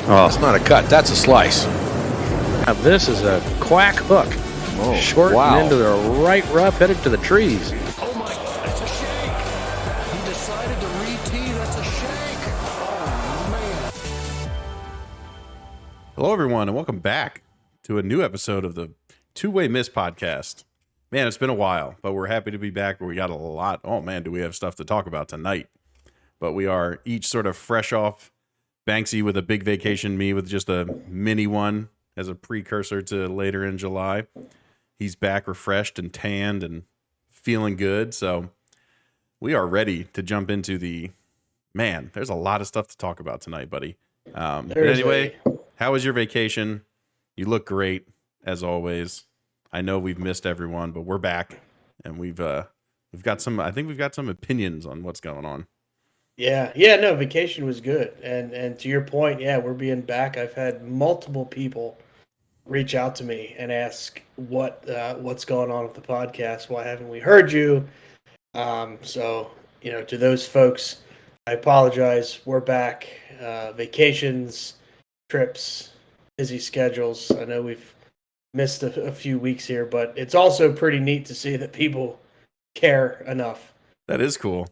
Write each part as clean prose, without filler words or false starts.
That's not a cut. That's a slice. Now this is a quack hook. Oh, Short wow. and into the right rough, headed to the trees. Oh my, that's a shank. He decided to re-tee. That's a shank. Oh, man. Hello, everyone, and welcome back to a new episode of the Two-Way Miss podcast. Man, it's been a while, but we're happy to be back. We got a lot. Oh, man, do we have stuff to talk about tonight. But we are each sort of fresh off Banksy with a big vacation, me with just a mini one as a precursor to later in July. He's back refreshed and tanned and feeling good. So we are ready to jump into man, there's a lot of stuff to talk about tonight, buddy. But anyway, how was your vacation? You look great, as always. I know we've missed everyone, but we're back, and we've got some. I think we've got some opinions on what's going on. Yeah, no, vacation was good, and to your point, yeah, we're being back. I've had multiple people reach out to me and ask what's going on with the podcast. Why haven't we heard you? So to those folks, I apologize. We're back. Vacations, trips, busy schedules. I know we've missed a few weeks here, but it's also pretty neat to see that people care enough. That is cool.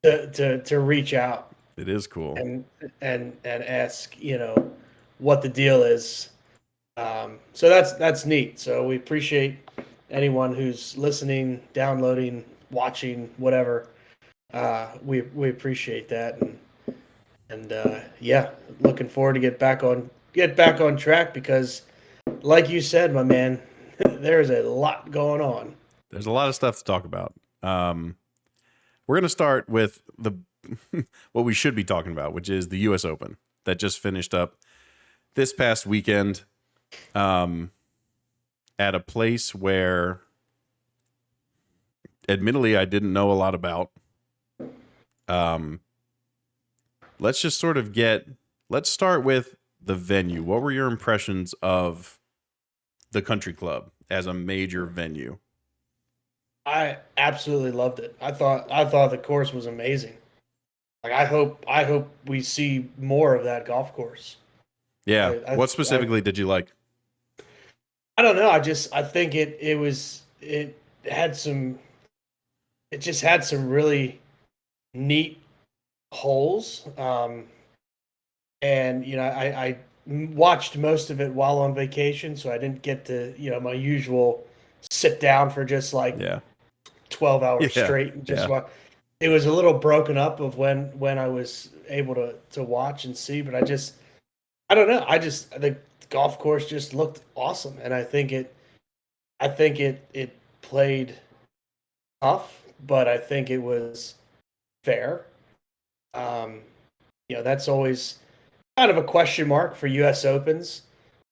To reach out. It is cool. And ask, what the deal is. So that's neat. So we appreciate anyone who's listening, downloading, watching, whatever. We appreciate that, and yeah, looking forward to get back on track because, like you said, my man, there's a lot going on. There's a lot of stuff to talk about. We're going to start with what we should be talking about, which is the U.S. Open that just finished up this past weekend at a place where, admittedly, I didn't know a lot about. Let's just sort of let's start with the venue. What were your impressions of the Country Club as a major venue? I absolutely loved it. I thought the course was amazing. Like I hope we see more of that golf course. Yeah. What specifically did you like? I don't know. I think it just had some really neat holes. And I watched most of it while on vacation, so I didn't get to, my usual sit down for just 12 hours straight and just watch. It was a little broken up of when I was able to watch and see, but I don't know. The golf course just looked awesome, and I think it played tough, but I think it was fair. That's always kind of a question mark for U.S. Opens.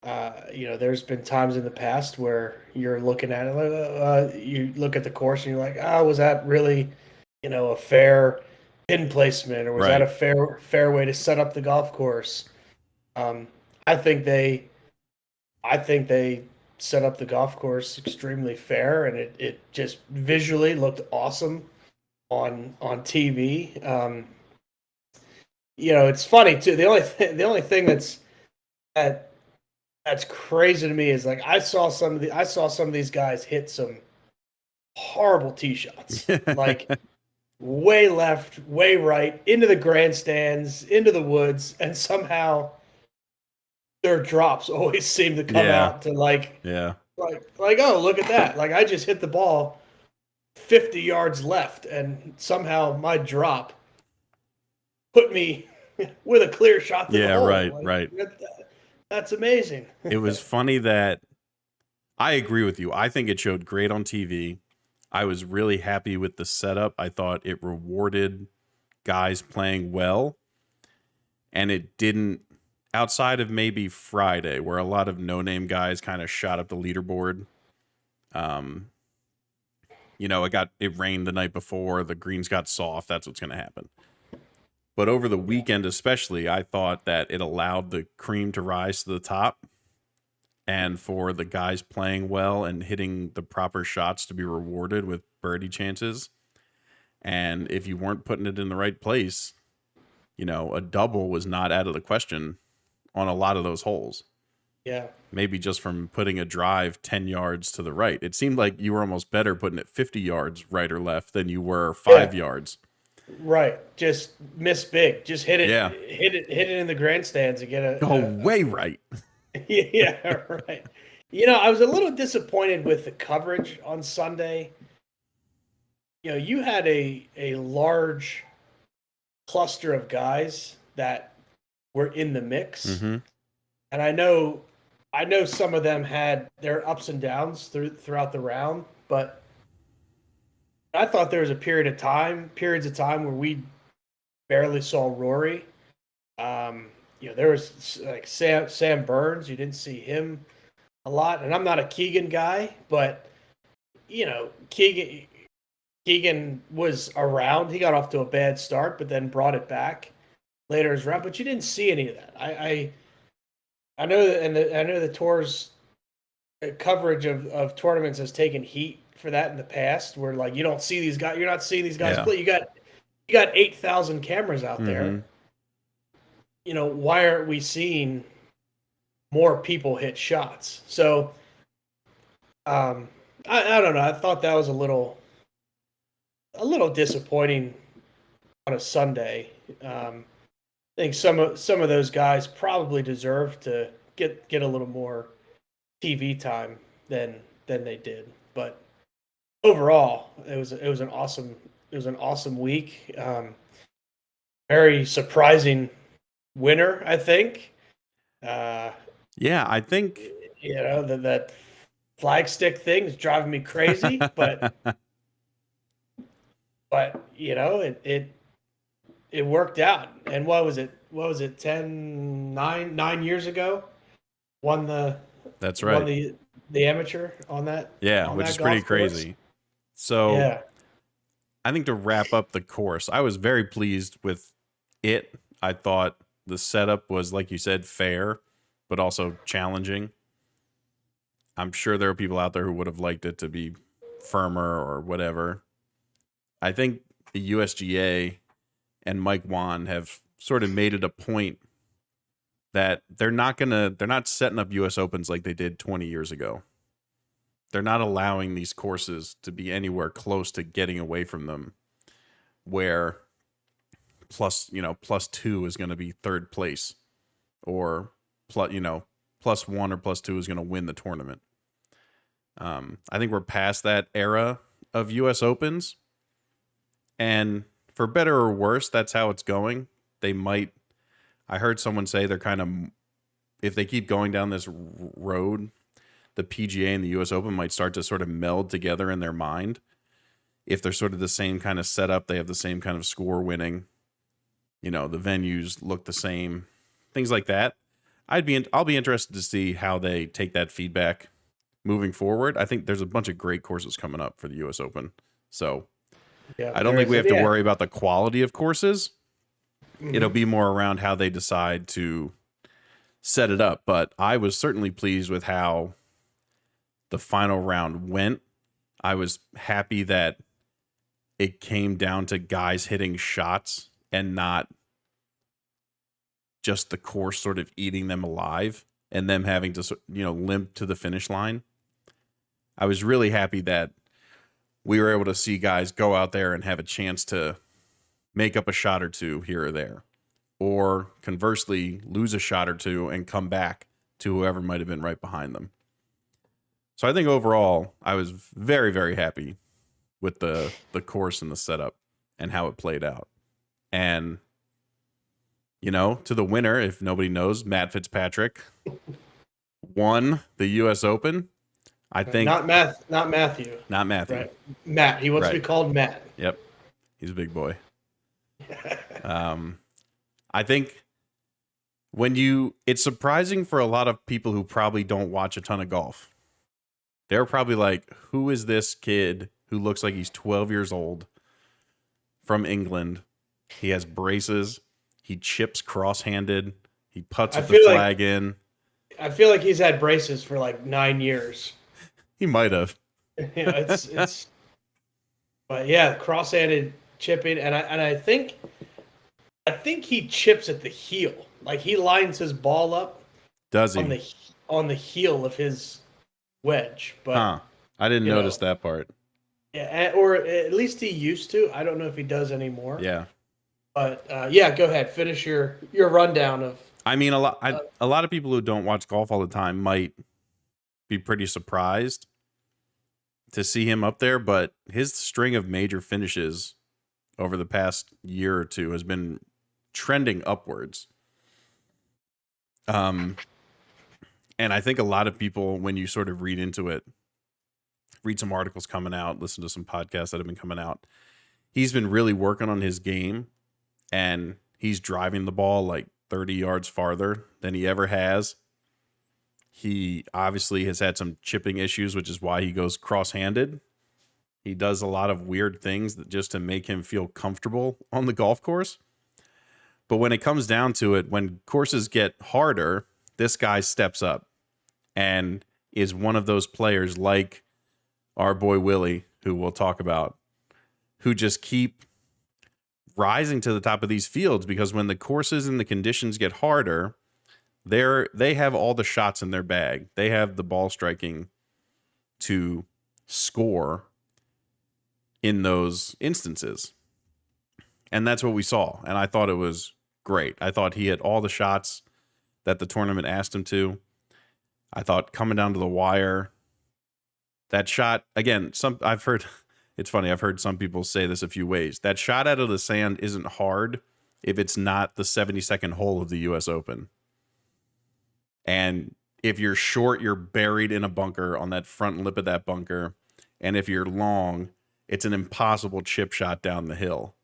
There's been times in the past where you're looking at it, you look at the course and you're like, was that really, a fair pin placement, or was that a fair way to set up the golf course? I think they set up the golf course extremely fair, and it just visually looked awesome on TV. It's funny too. The only thing that's crazy to me is I saw some of these guys hit some horrible tee shots, like way left, way right, into the grandstands, into the woods, and somehow their drops always seem to come out to oh, look at that. Like I just hit the ball 50 yards left, and somehow my drop put me with a clear shot to the hole. Right. That's amazing. It was funny that I agree with you. I think it showed great on TV. I was really happy with the setup. I thought it rewarded guys playing well, and it didn't, outside of maybe Friday, where a lot of no-name guys kind of shot up the leaderboard. It rained the night before, the greens got soft. That's what's going to happen. But over the weekend especially, I thought that it allowed the cream to rise to the top, and for the guys playing well and hitting the proper shots to be rewarded with birdie chances. And if you weren't putting it in the right place, a double was not out of the question on a lot of those holes. Yeah. Maybe just from putting a drive 10 yards to the right. It seemed like you were almost better putting it 50 yards right or left than you were 5 yards. Right. Just miss big. Just hit it. Yeah. Hit it in the grandstands and get Way right. Yeah, right. You know, I was a little disappointed with the coverage on Sunday. You know, you had a large cluster of guys that were in the mix. Mm-hmm. And I know some of them had their ups and downs throughout the round, but I thought there was periods of time where we barely saw Rory. You know, there was like Sam Burns. You didn't see him a lot, and I'm not a Keegan guy, but you know, Keegan was around. He got off to a bad start, but then brought it back later as round. But you didn't see any of that. I know that, and I know the tour's coverage of tournaments has taken heat for that in the past, where like you don't see these guys, you're not seeing these guys play. You got 8,000 cameras out there. You know, why aren't we seeing more people hit shots? So, I don't know. I thought that was a little disappointing on a Sunday. I think some of those guys probably deserve to get a little more TV time than they did. But overall, it was an awesome week. Very surprising winner, I think. Yeah, I think You know, that flag stick thing is driving me crazy, but you know, it worked out. And what was it 9 years ago? That's right. Won the amateur on that. Yeah, on which that is pretty golf course. crazy. So Yeah. I think to wrap up the course, I was very pleased with it. I thought the setup was, like you said, fair, but also challenging. I'm sure there are people out there who would have liked it to be firmer or whatever. I think the USGA and Mike Wan have sort of made it a point that they're not setting up US Opens like they did 20 years ago. They're not allowing these courses to be anywhere close to getting away from them, where plus 2 is going to be third place, or plus 1 or plus 2 is going to win the tournament. I think we're past that era of US Opens, and for better or worse, that's how it's going. I heard someone say they're kind of, if they keep going down this road, the PGA and the US Open might start to sort of meld together in their mind. If they're sort of the same kind of setup, they have the same kind of score winning, you know, the venues look the same, things like that. I'll be interested to see how they take that feedback moving forward. I think there's a bunch of great courses coming up for the US Open. So Yeah, I don't think we have to worry about the quality of courses. Mm-hmm. It'll be more around how they decide to set it up. But I was certainly pleased with how the final round went. I was happy that it came down to guys hitting shots and not just the course sort of eating them alive and them having to, limp to the finish line. I was really happy that we were able to see guys go out there and have a chance to make up a shot or two here or there, or conversely lose a shot or two and come back to whoever might have been right behind them. So I think overall, I was very, very happy with the course and the setup and how it played out. And, to the winner, if nobody knows, Matt Fitzpatrick won the U.S. Open. I think not Matthew. Not Matthew. Right. Matt. He wants to be called Matt. Yep. He's a big boy. I think it's surprising for a lot of people who probably don't watch a ton of golf. They're probably like, who is this kid who looks like he's 12 years old from England? He has braces. He chips cross-handed. He putts with the flag in. I feel like he's had braces for like 9 years. He might have. It's but yeah, cross-handed chipping, and I think he chips at the heel. Like he lines his ball up Does on he? the heel of his wedge, but Huh. I didn't you know, notice that part. yeah, or at least he used to. I don't know if he does anymore. Yeah. But yeah, go ahead. Finish your rundown of. I mean, a lot of people who don't watch golf all the time might be pretty surprised to see him up there, but his string of major finishes over the past year or two has been trending upwards. And I think a lot of people, when you sort of read into it, read some articles coming out, listen to some podcasts that have been coming out, he's been really working on his game, and he's driving the ball like 30 yards farther than he ever has. He obviously has had some chipping issues, which is why he goes cross-handed. He does a lot of weird things that just to make him feel comfortable on the golf course. But when it comes down to it, when courses get harder, this guy steps up and is one of those players like our boy Willie, who we'll talk about, who just keep rising to the top of these fields, because when the courses and the conditions get harder, they have all the shots in their bag. They have the ball striking to score in those instances. And that's what we saw. And I thought it was great. I thought he had all the shots that the tournament asked him to. I thought coming down to the wire, that shot, again, I've heard, it's funny, I've heard some people say this a few ways. That shot out of the sand isn't hard if it's not the 72nd hole of the US Open. And if you're short, you're buried in a bunker on that front lip of that bunker. And if you're long, it's an impossible chip shot down the hill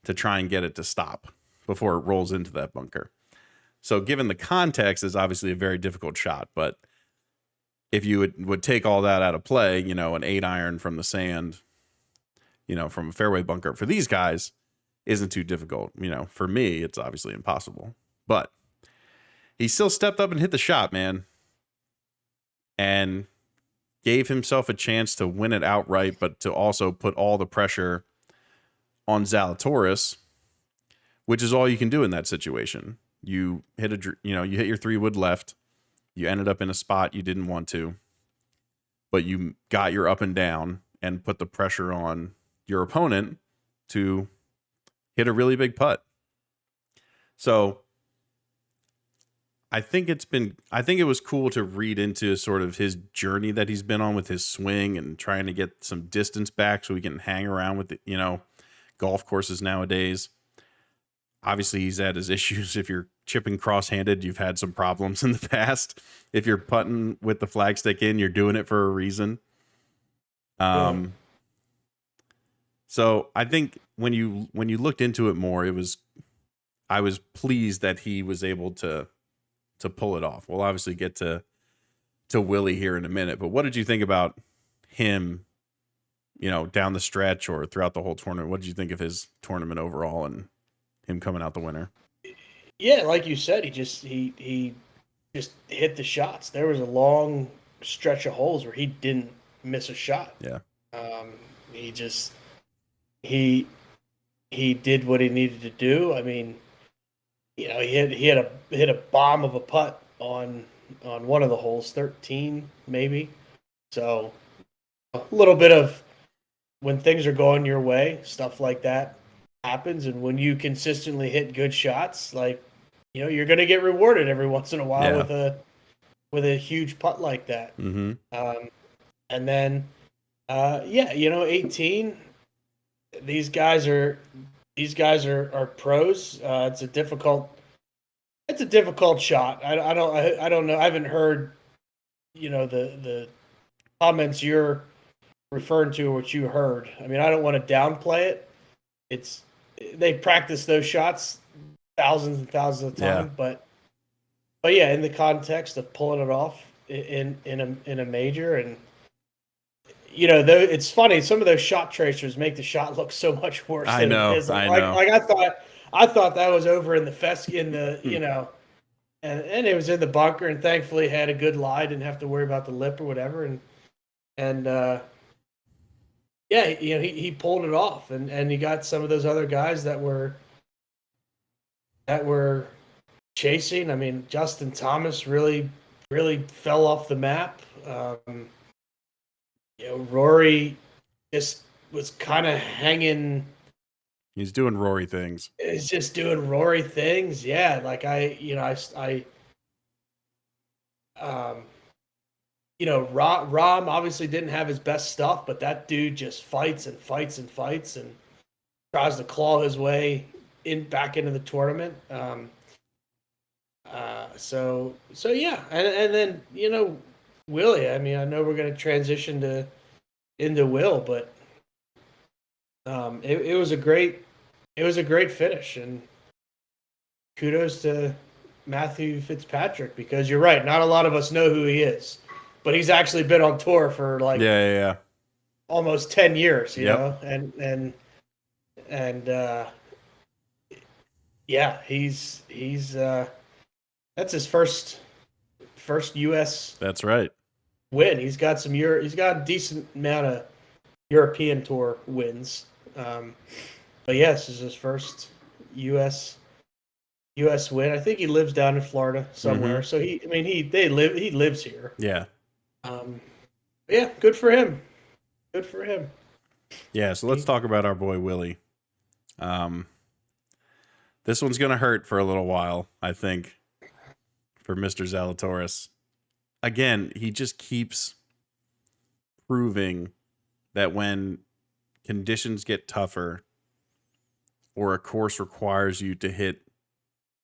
to try and get it to stop before it rolls into that bunker. So given the context, is obviously a very difficult shot. But if you would take all that out of play, an 8-iron from the sand, from a fairway bunker for these guys isn't too difficult. For me, it's obviously impossible. But he still stepped up and hit the shot, man. And gave himself a chance to win it outright, but to also put all the pressure on Zalatoris, which is all you can do in that situation. You hit you hit your 3-wood left. You ended up in a spot you didn't want to, but you got your up and down and put the pressure on your opponent to hit a really big putt. So I think it was cool to read into sort of his journey that he's been on with his swing and trying to get some distance back so he can hang around with golf courses nowadays. Obviously, he's had his issues. If you're chipping cross-handed, you've had some problems in the past. If you're putting with the flagstick in, you're doing it for a reason. So I think when you looked into it more, I was pleased that he was able to pull it off. We'll obviously get to Willie here in a minute, but what did you think about him, down the stretch or throughout the whole tournament? What did you think of his tournament overall and him coming out the winner? Yeah, like you said, he just hit the shots. There was a long stretch of holes where he didn't miss a shot. Yeah. He did what he needed to do. I mean, he hit a bomb of a putt on one of the holes, 13 maybe. So a little bit of, when things are going your way, stuff like that happens, and when you consistently hit good shots, like you're going to get rewarded every once in a while with a huge putt like that. Mm-hmm. And then 18. These guys are pros. It's a difficult shot. I don't know. I haven't heard the comments you're referring to or what you heard. I mean, I don't want to downplay it. They practice those shots thousands and thousands of times, but yeah, in the context of pulling it off in a major, and though it's funny, some of those shot tracers make the shot look so much worse than it is. I know. Like I thought that was over in the and it was in the bunker, and thankfully had a good lie, didn't have to worry about the lip or whatever, and he pulled it off, and he got some of those other guys that were chasing. I mean, Justin Thomas really fell off the map. Rory just was kind of hanging. He's doing Rory things. Is just doing Rory things. Yeah, like Rom obviously didn't have his best stuff, but that dude just fights and fights and fights and tries to claw his way back into the tournament. So yeah, and then Willie. I mean, I know we're going to transition into Will, but it was a great finish, and kudos to Matthew Fitzpatrick, because you're right. Not a lot of us know who he is, but he's actually been on tour for like almost 10 years, you Yep. know, and yeah, he's that's his first U.S. That's right. win. He's got a decent amount of European tour wins, but yes, this is his first U.S. win. I think he lives down in Florida somewhere, so he lives here. Yeah. Yeah, good for him. Good for him. Yeah, so let's talk about our boy Willie. This one's going to hurt for a little while, I think, for Mr. Zalatoris. Again, he just keeps proving that when conditions get tougher or a course requires you to hit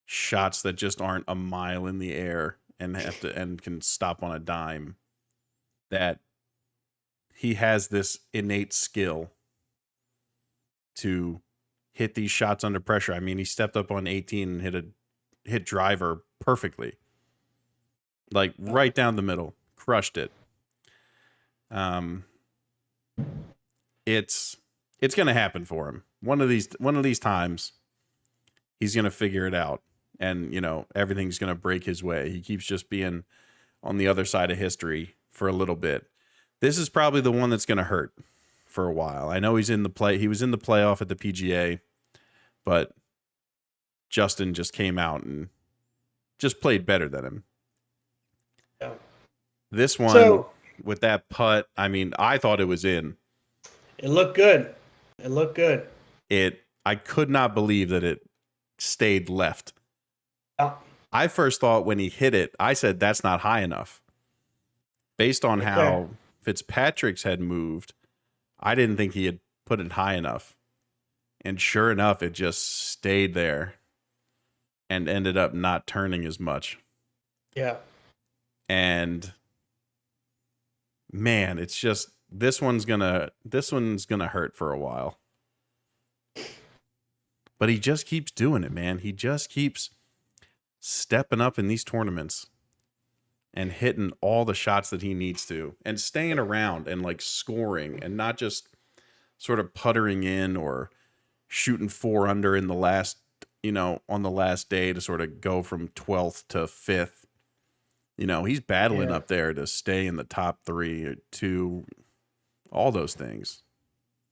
shots that just aren't a mile in the air and can stop on a dime, that he has this innate skill to hit these shots under pressure. I mean, he stepped up on 18 and hit driver perfectly. Like right down the middle, crushed it. It's going to happen for him. One of these times he's going to figure it out, and everything's going to break his way. He keeps just being on the other side of history for a little bit. This is probably the one that's going to hurt for a while. I know he was in the playoff at the PGA, but Justin just came out and just played better than him. Yeah. This one with that putt, I mean, I thought it was in. It looked good. I could not believe that it stayed left. Yeah. I first thought when he hit it, I said that's not high enough. Based on how Fitzpatrick's had moved, I didn't think he had put it high enough. And sure enough, it just stayed there and ended up not turning as much. Yeah. And man, it's just this one's gonna hurt for a while. But he just keeps doing it, man. He just keeps stepping up in these tournaments and hitting all the shots that he needs to and staying around and like scoring and not just sort of puttering in or shooting 4 under in the last, on the last day to sort of go from 12th to 5th. He's battling up there to stay in the top 3 or 2, all those things.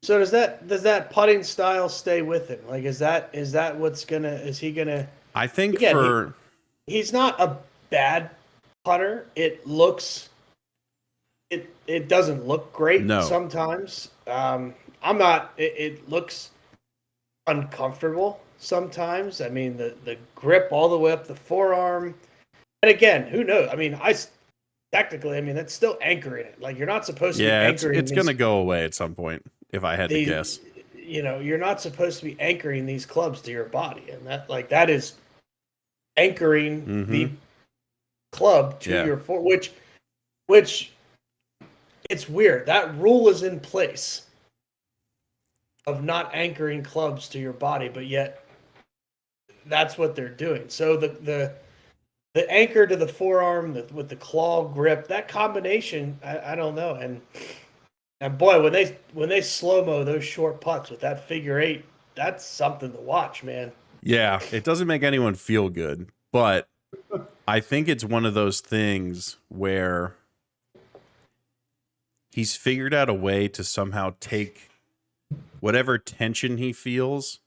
So does that putting style stay with him? Like, is that what's is he gonna? I think again, he's not a bad putter. It doesn't look great sometimes. I'm not. It looks uncomfortable sometimes. I mean, the grip all the way up the forearm. And again, who knows? I mean, technically, that's still anchoring it. Like, you're not supposed to be anchoring. It's going to go away at some point, if I had to guess. You're not supposed to be anchoring these clubs to your body, and that is anchoring the club to your foot, which it's weird. That rule is in place of not anchoring clubs to your body, but yet that's what they're doing. So the anchor to the forearm with the claw grip, that combination, I don't know. And boy, when they slow-mo those short putts with that figure 8, that's something to watch, man. Yeah, it doesn't make anyone feel good, but I think it's one of those things where he's figured out a way to somehow take whatever tension he feels,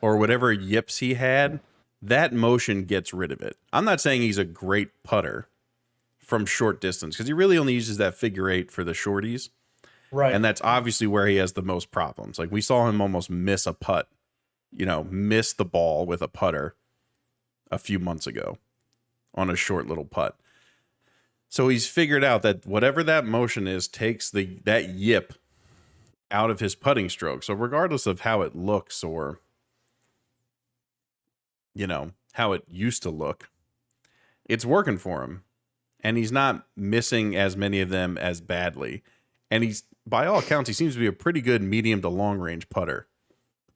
or whatever yips he had, that motion gets rid of it. I'm not saying he's a great putter from short distance because he really only uses that figure eight for the shorties. Right. And that's obviously where he has the most problems. Like we saw him almost miss a putt, miss the ball with a putter a few months ago on a short little putt. So he's figured out that whatever that motion is takes that yip out of his putting stroke. So regardless of how it looks or, how it used to look, it's working for him. And he's not missing as many of them as badly. And he's, by all accounts, he seems to be a pretty good medium to long range putter.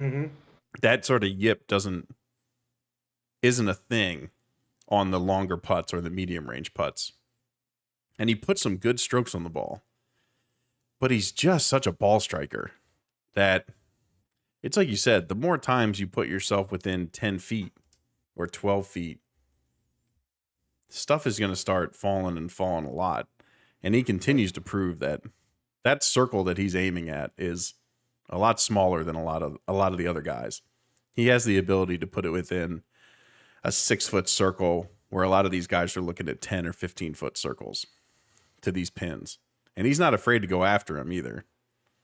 Mm-hmm. That sort of yip isn't a thing on the longer putts or the medium range putts. And he puts some good strokes on the ball. But he's just such a ball striker that it's like you said, the more times you put yourself within 10 feet or 12 feet, stuff is going to start falling a lot. And he continues to prove that circle that he's aiming at is a lot smaller than a lot of the other guys. He has the ability to put it within a 6-foot circle where a lot of these guys are looking at 10 or 15-foot circles to these pins. And he's not afraid to go after him either.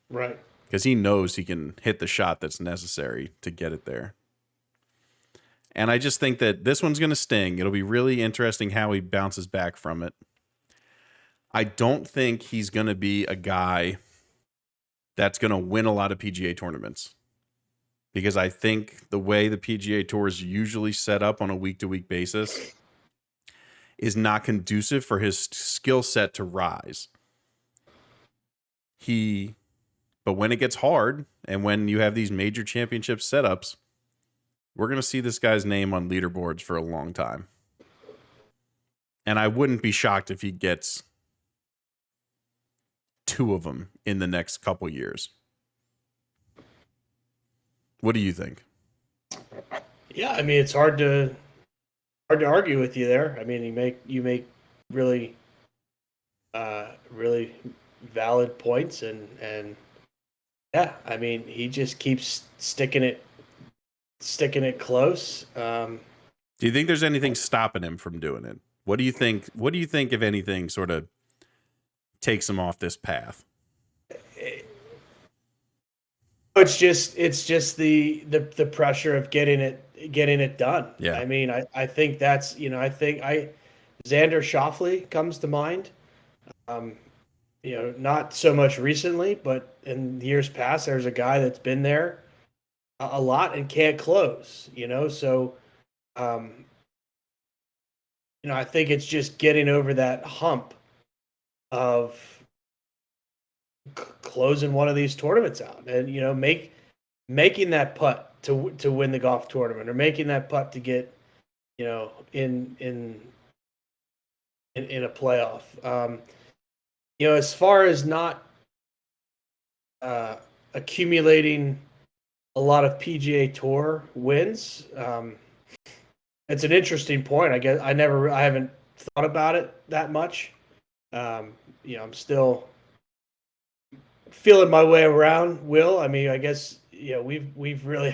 Right. Because he knows he can hit the shot that's necessary to get it there. And I just think that this one's going to sting. It'll be really interesting how he bounces back from it. I don't think he's going to be a guy that's going to win a lot of PGA tournaments. Because I think the way the PGA Tour is usually set up on a week-to-week basis is not conducive for his skill set to rise. But when it gets hard and when you have these major championship setups, we're going to see this guy's name on leaderboards for a long time. And I wouldn't be shocked if he gets 2 of them in the next couple years. What do you think? Yeah, I mean, it's hard to argue with you there. I mean, you make really really valid points, and yeah, I mean, he just keeps sticking it close. Do you think there's anything stopping him from doing it? What do you think? What do you think, if anything, sort of takes him off this path? It's just the pressure of getting it done. Yeah. I mean, I think that's, Xander Schauffele comes to mind. Not so much recently, but in years past, there's a guy that's been there a lot and can't close, so, I think it's just getting over that hump of closing one of these tournaments out and, making that putt to win the golf tournament, or making that putt to get, in a playoff. As far as not accumulating a lot of PGA Tour wins, it's an interesting point. I guess I haven't thought about it that much. I'm still feeling my way around, Will. I mean, I guess we've really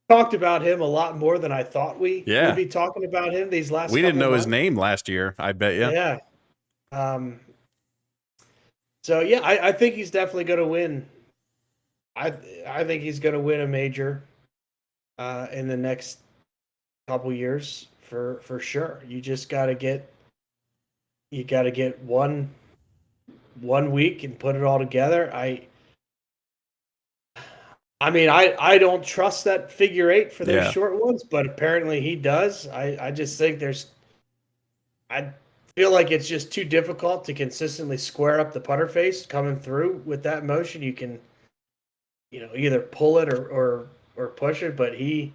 talked about him a lot more than I thought we would be talking about him these last. We didn't know months. his name last year, I bet you. Yeah. So yeah, I think he's definitely going to win. I think he's going to win a major in the next couple years for sure. You just got to get one week and put it all together. I mean, I don't trust that figure eight for those short ones, but apparently he does. I just think I feel like it's just too difficult to consistently square up the putter face coming through with that motion. You can, either pull it or push it, but did he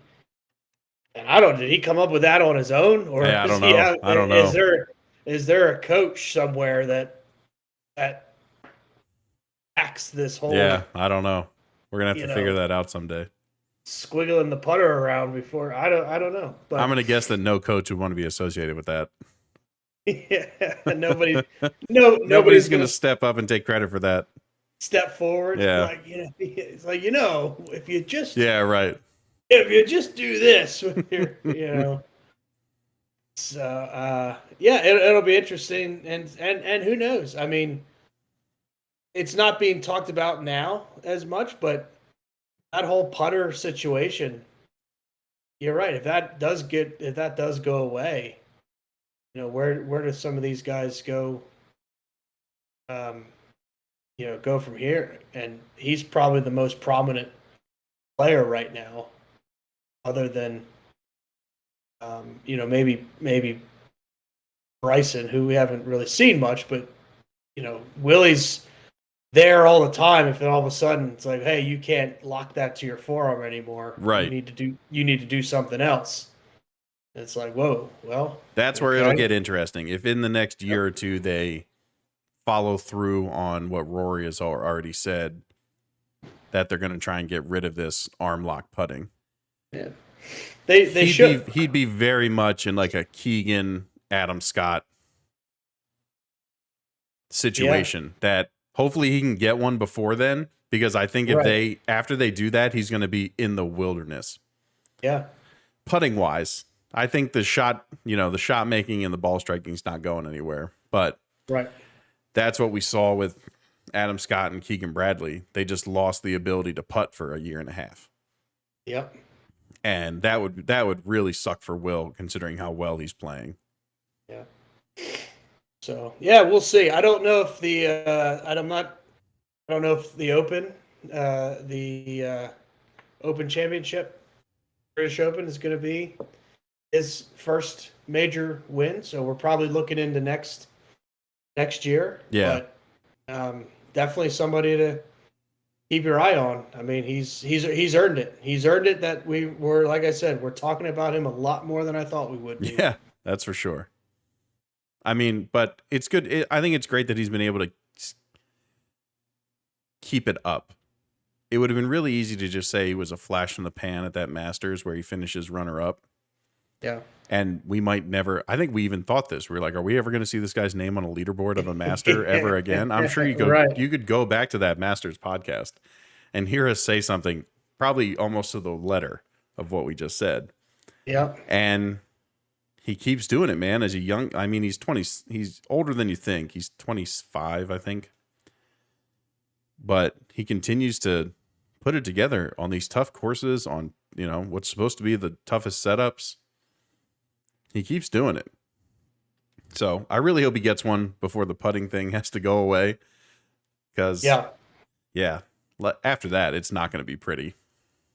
come up with that on his own? Or I don't know. I don't know. Is there a coach somewhere that acts this whole? Yeah, I don't know. We're gonna have to figure that out someday. Squiggling the putter around before I don't know. But I'm gonna guess that no coach would want to be associated with that. Yeah, nobody's gonna step up and take credit for that. Step forward. Yeah, it's like if you just right. if you just do this with your, So yeah, it'll be interesting, and who knows? I mean, it's not being talked about now as much, but that whole putter situation, you're right. If that does go away, where do some of these guys go? Um, go from here, and he's probably the most prominent player right now, other than maybe Bryson, who we haven't really seen much, but Willie's there all the time. If then all of a sudden it's like, hey, you can't lock that to your forearm anymore. Right. You need to do something else. And it's like, whoa, well, That's where okay. it'll get interesting. If in the next year or two they follow through on what Rory has already said, that they're going to try and get rid of this arm lock putting. Yeah. They should. He'd be very much in like a Keegan, Adam Scott situation that hopefully he can get one before then, because I think if after they do that, he's going to be in the wilderness. Yeah. Putting wise, I think the shot making and the ball striking is not going anywhere, but that's what we saw with Adam Scott and Keegan Bradley. They just lost the ability to putt for a year and a half. Yep. And that would really suck for Will, considering how well he's playing. Yeah. So yeah, we'll see. I don't know if the Open Championship, British Open, is going to be his first major win. So we're probably looking into next year. Yeah. But definitely somebody to keep your eye on. I mean, he's earned it. He's earned it that we were, like I said, we're talking about him a lot more than I thought we would be. Yeah, that's for sure. I mean, but it's good. I think it's great that he's been able to keep it up. It would have been really easy to just say he was a flash in the pan at that Masters where he finishes runner up. Yeah. And we might never, I think we even thought this. We were like, are we ever going to see this guy's name on a leaderboard of a Master ever again? I'm sure you could go back to that Masters podcast and hear us say something probably almost to the letter of what we just said. Yeah. And he keeps doing it, man. As a young, I mean, he's older than you think. He's 25, I think. But he continues to put it together on these tough courses, on, what's supposed to be the toughest setups. He keeps doing it. So I really hope he gets one before the putting thing has to go away. Because, yeah, after that, it's not going to be pretty.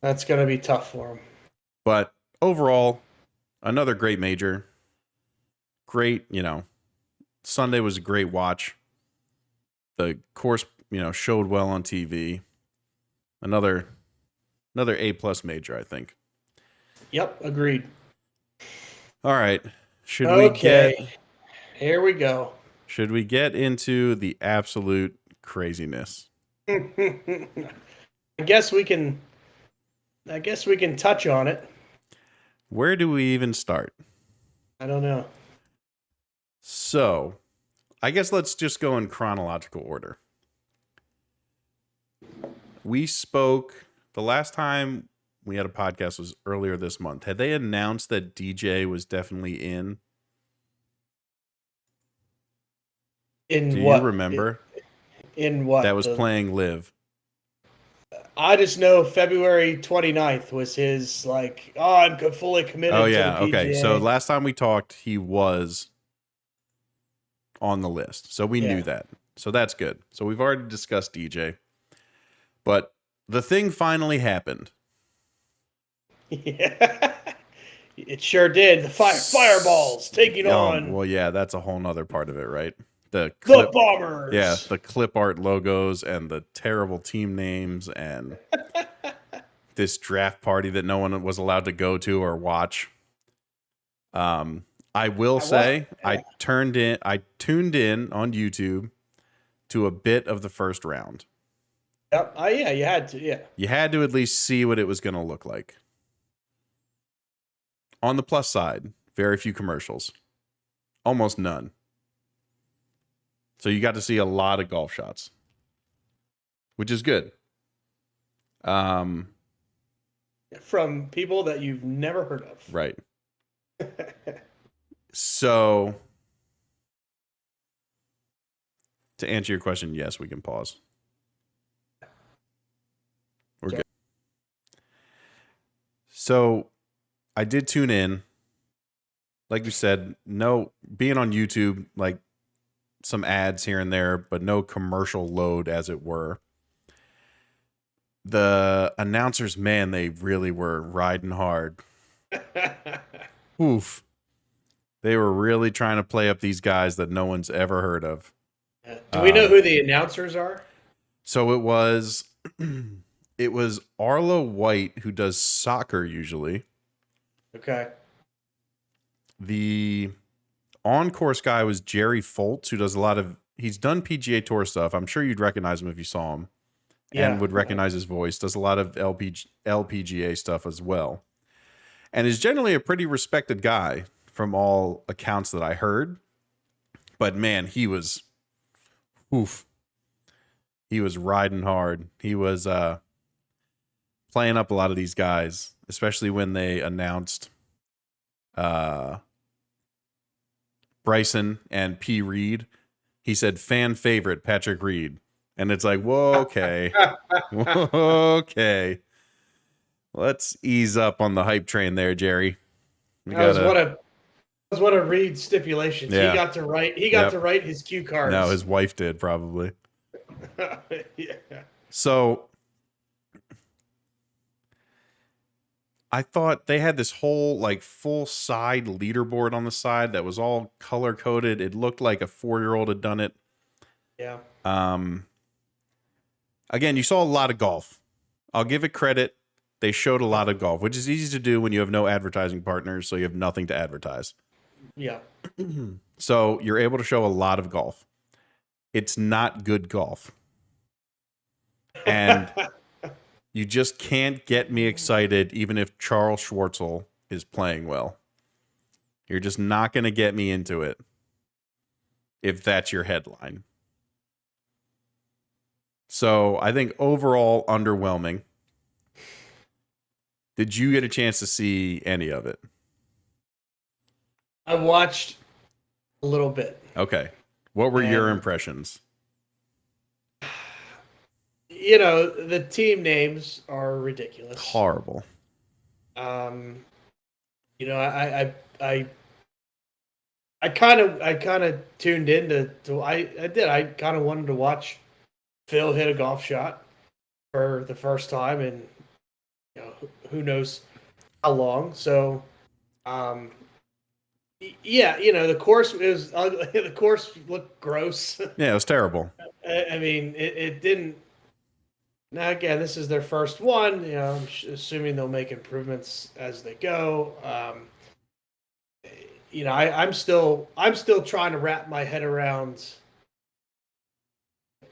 That's going to be tough for him. But overall, another great major. Great, Sunday was a great watch. The course, showed well on TV. Another A+ major, I think. Yep, agreed. All right. Here we go. Should we get into the absolute craziness? I guess we can touch on it. Where do we even start? I don't know. So, I guess let's just go in chronological order. We spoke, the last time we had a podcast was earlier this month. Had they announced that DJ was definitely in? In what? Do you remember? In what? That was playing Live. I just know February 29th was his, I'm fully committed to the PGA. Okay. So last time we talked, he was on the list. So we knew that. So that's good. So we've already discussed DJ. But the thing finally happened. Yeah. It sure did. The fireballs taking on. Well, yeah, that's a whole nother part of it, right? The Bombers. Yeah, the clip art logos and the terrible team names and this draft party that no one was allowed to go to or watch. I will say I tuned in on YouTube to a bit of the first round. Yep. Yeah, you had to. Yeah. You had to at least see what it was going to look like. On the plus side, very few commercials. Almost none. So you got to see a lot of golf shots, which is good. from people that you've never heard of. Right. So, to answer your question, yes, we can pause. We're good. So, I did tune in. Like you said, no, being on YouTube, like some ads here and there, but no commercial load, as it were. The announcers, man, they really were riding hard. Oof. They were really trying to play up these guys that no one's ever heard of. Do we know who the announcers are? So it was Arlo White, who does soccer usually. Okay. The on-course guy was Jerry Foltz, who does he's done PGA Tour stuff. I'm sure you'd recognize him if you saw him. Yeah. And would recognize his voice. Does a lot of LPGA stuff as well. And is generally a pretty respected guy from all accounts that I heard. But man, he was he was riding hard. He was playing up a lot of these guys, especially when they announced Bryson and P. Reed. He said fan favorite Patrick Reed. And it's like, whoa, okay. Okay. Let's ease up on the hype train there, Jerry. That was one of Reed's stipulations. Yeah. He got to write his cue cards. No, his wife did probably. Yeah. So I thought they had this whole like full side leaderboard on the side that was all color coded. It looked like a 4-year-old had done it. Yeah. Again, you saw a lot of golf. I'll give it credit. They showed a lot of golf, which is easy to do when you have no advertising partners, so you have nothing to advertise. Yeah. So you're able to show a lot of golf. It's not good golf. And you just can't get me excited even if Charles Schwartzel is playing well. You're just not going to get me into it if that's your headline. So I think overall underwhelming. Did you get a chance to see any of it? I watched a little bit. Okay. What were your impressions? You know, the team names are ridiculous. Horrible. You know, I kind of tuned in to I kind of wanted to watch Phil hit a golf shot for the first time in, you know, who knows how long. So, yeah, you know, the course is the course looked gross. Yeah, it was terrible. I mean, it didn't. Now again, this is their first one. You know, I'm assuming they'll make improvements as they go. You know, I'm still trying to wrap my head around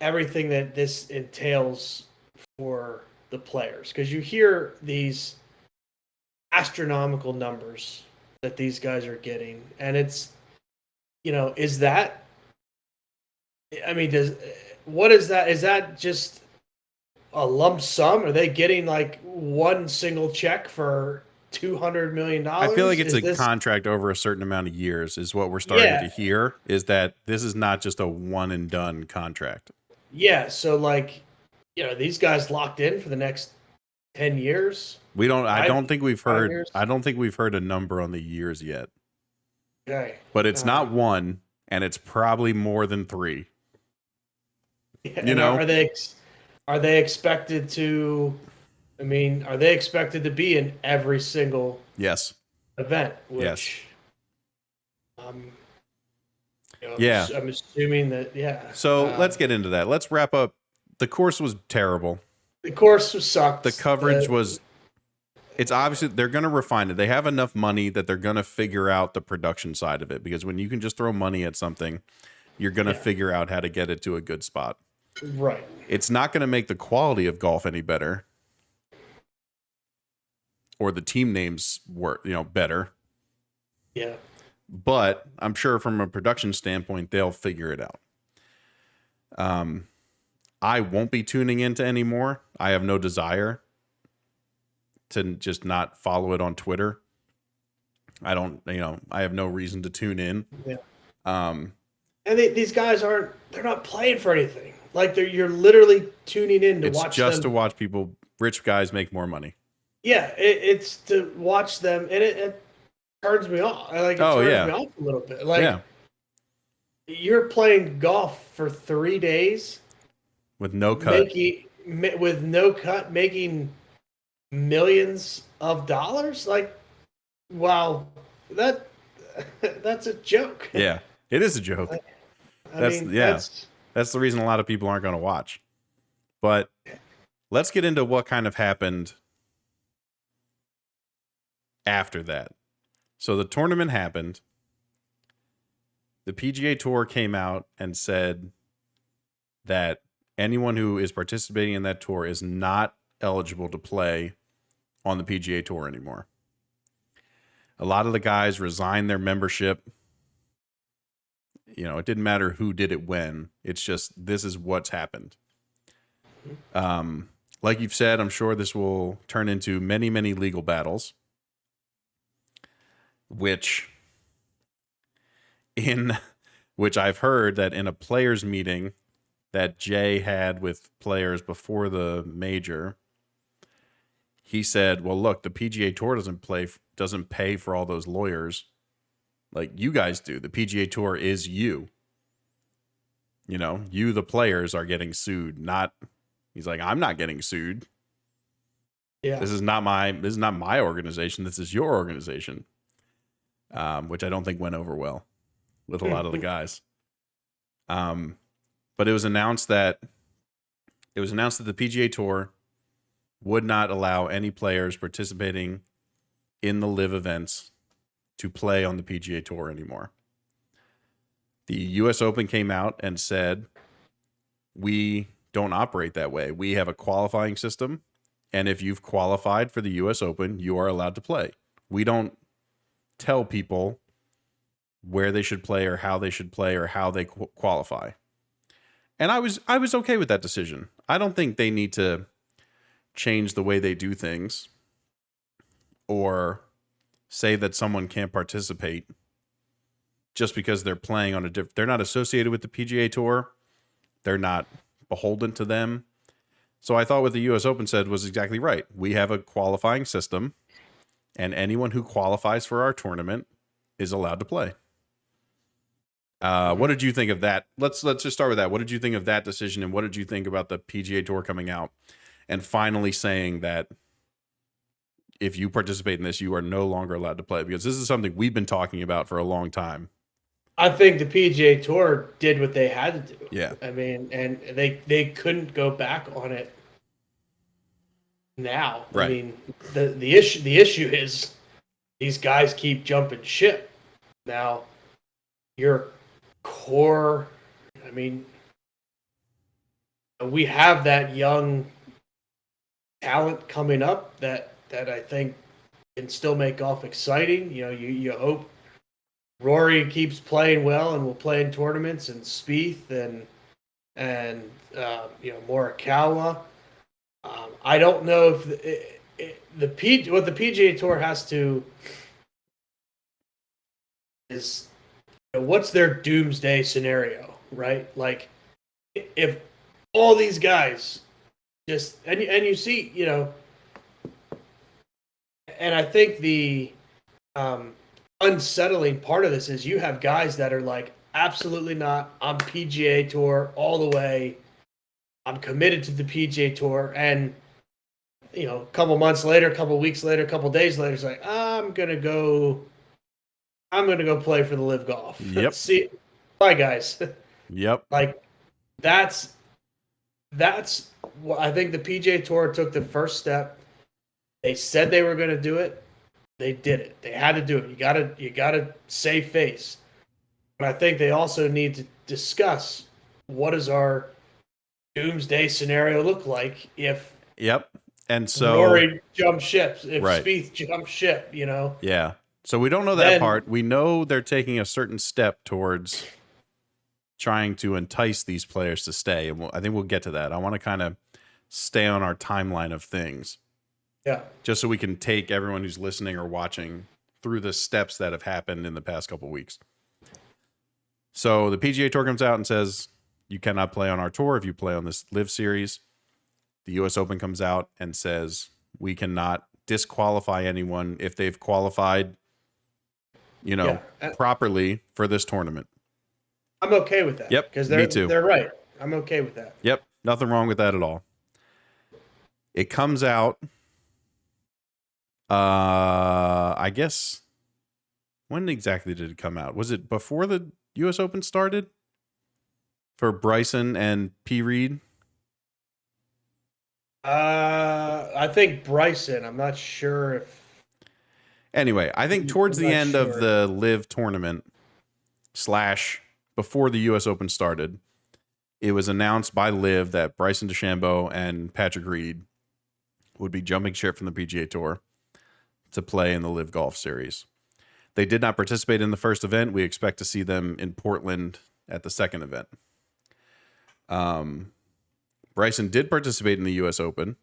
everything that this entails for the players, because you hear these astronomical numbers that these guys are getting, and it's, you know, is that, I mean, what is that? Is that just a lump sum? Are they getting like one single check for $200 million? I feel like it's contract over a certain amount of years is what we're starting to hear, is that this is not just a one and done contract. Yeah. So like, you know, these guys locked in for the next 10 years. I don't think we've heard a number on the years yet. Okay. But it's not one, and it's probably more than 3. You know, are they expected to? I mean, are they expected to be in every single event? Which, yes. I'm assuming that. Yeah. So let's get into that. Let's wrap up. The course was terrible. The course sucked. The coverage was. It's obviously they're going to refine it. They have enough money that they're going to figure out the production side of it, because when you can just throw money at something, you're going to figure out how to get it to a good spot. Right. It's not going to make the quality of golf any better, or the team names were, better. Yeah. But I'm sure from a production standpoint, they'll figure it out. I won't be tuning into anymore. I have no desire to just not follow it on Twitter. I don't, I have no reason to tune in. Yeah. Um, And these guys they're not playing for anything. Like you're literally tuning in to it's watch just them. to watch rich guys make more money. Yeah, it's to watch them, and it turns me off. It turns me off a little bit. Like, you're playing golf for 3 days with no cut, making millions of dollars. Like, wow, that's a joke. Yeah, it is a joke. That's the reason a lot of people aren't going to watch. But let's get into what kind of happened after that. So the tournament happened. The PGA Tour came out and said that anyone who is participating in that tour is not eligible to play on the PGA Tour anymore. A lot of the guys resigned their membership. It didn't matter who did it when. It's just, this is what's happened. Like you've said, I'm sure this will turn into many, many legal battles, which I've heard that in a players meeting that Jay had with players before the major, he said, well, look, the PGA Tour doesn't pay for all those lawyers like you guys do. The PGA Tour is you. You, the players, are getting sued, not. He's like, I'm not getting sued. Yeah. This is not my organization. This is your organization. Which I don't think went over well with a lot of the guys. But it was announced that the PGA Tour would not allow any players participating in the live events to play on the PGA Tour anymore. The US Open came out and said, we don't operate that way. We have a qualifying system, and if you've qualified for the US Open, you are allowed to play. We don't tell people where they should play or how they should play or how they qualify. And I was okay with that decision. I don't think they need to change the way they do things or say that someone can't participate just because they're playing on they're not associated with the PGA Tour. They're not beholden to them. So I thought what the US Open said was exactly right. We have a qualifying system, and anyone who qualifies for our tournament is allowed to play. What did you think of that? Let's just start with that. What did you think of that decision, and what did you think about the PGA Tour coming out and finally saying that if you participate in this, you are no longer allowed to play? Because this is something we've been talking about for a long time. I think the PGA Tour did what they had to do. Yeah. I mean, and they couldn't go back on it now. Right. I mean, the issue is these guys keep jumping ship. Now, your core, I mean, we have that young talent coming up that I think can still make golf exciting. You hope Rory keeps playing well and will play in tournaments, and Spieth and Morikawa. I don't know if what the PGA Tour has to is what's their doomsday scenario, right? Like if all these guys just and you see, and I think the unsettling part of this is you have guys that are like, absolutely not. I'm PGA Tour all the way. I'm committed to the PGA Tour. And, a couple months later, a couple weeks later, a couple days later, it's like, I'm going to go play for the Live Golf. Yep. See, bye guys. Yep. Like that's what I think the PGA Tour took the first step. They said they were going to do it. They did it. They had to do it. You gotta save face. But I think they also need to discuss what does our doomsday scenario look like if And so Rory jumps ship, if Right. Spieth jumps ship, Yeah. So we don't know that part. We know they're taking a certain step towards trying to entice these players to stay. And I think we'll get to that. I want to kind of stay on our timeline of things. Yeah. just so we can take everyone who's listening or watching through the steps that have happened in the past couple weeks. So the PGA Tour comes out and says, you cannot play on our tour if you play on this Live Series. The US Open comes out and says, we cannot disqualify anyone if they've qualified, properly for this tournament. I'm okay with that. Yep, Because me too. they're right. I'm okay with that. Yep, nothing wrong with that at all. It comes out, I guess, when exactly did it come out? Was it before the US Open started? For Bryson and P. Reed? I think Bryson. I'm not sure if. Anyway, I think towards the end of the Live tournament / before the US Open started, it was announced by Live that Bryson DeChambeau and Patrick Reed would be jumping ship from the PGA Tour to play in the Live Golf Series. They did not participate in the first event. We expect to see them in Portland at the second event. Bryson did participate in the US Open.